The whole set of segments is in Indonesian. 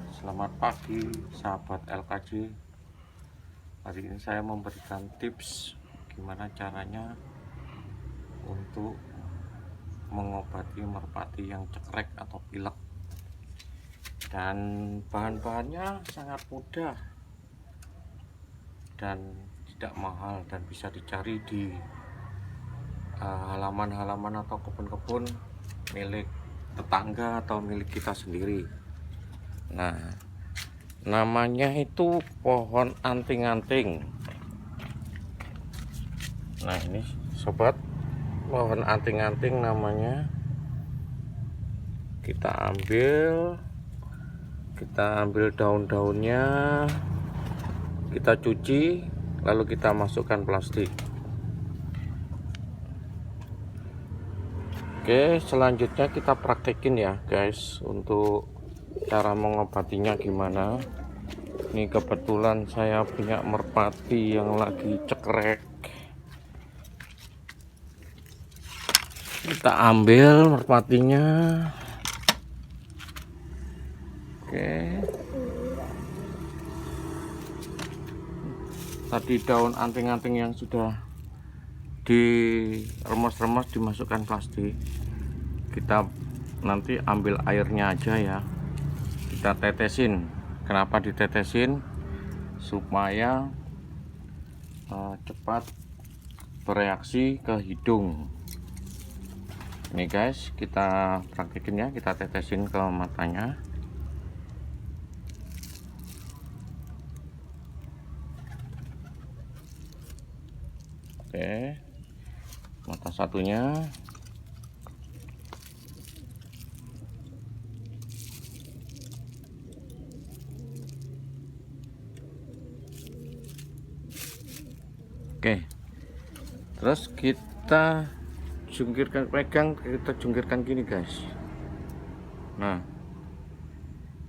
Selamat pagi sahabat LKJ. Hari ini saya memberikan tips gimana caranya untuk mengobati merpati yang cekrek atau pilek. Dan bahan-bahannya sangat mudah dan tidak mahal dan bisa dicari di halaman-halaman atau kebun-kebun milik tetangga atau milik kita sendiri. Nah, namanya itu pohon anting-anting. Nah, ini sobat, pohon anting-anting namanya. Kita ambil daun-daunnya, kita cuci, lalu kita masukkan plastik. Oke, selanjutnya kita praktekin ya guys, untuk cara mengobatinya gimana. Ini kebetulan saya punya merpati yang lagi cekrek. Kita ambil merpatinya. Oke, tadi daun anting-anting yang sudah diremes-remes dimasukkan plastik. Kita nanti ambil airnya aja ya, kita tetesin. Kenapa ditetesin? Supaya cepat bereaksi ke hidung. Ini guys, kita praktekin ya, kita tetesin ke matanya. Oke, mata satunya. Oke, terus kita jungkirkan, kita jungkirkan gini guys. Nah,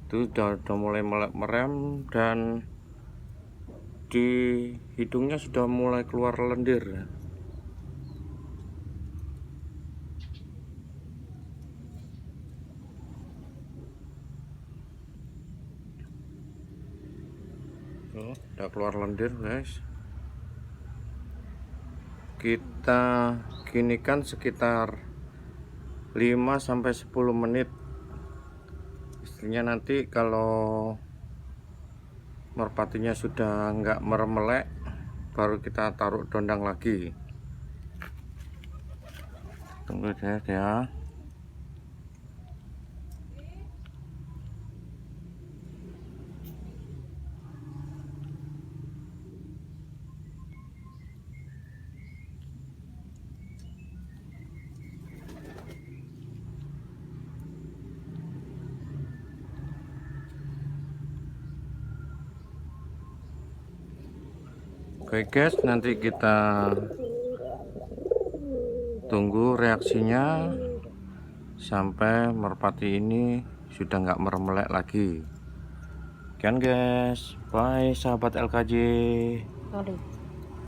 itu udah mulai merem dan di hidungnya sudah mulai keluar lendir. Udah keluar lendir guys. Kita ginikan sekitar 5-10 menit. Istilahnya nanti kalau merpatinya sudah enggak meremelek, baru kita taruh dondang lagi. Tunggu ya. Oke guys, nanti kita tunggu reaksinya sampai merpati ini sudah nggak meremelek lagi. Sekian guys, bye sahabat LKJ.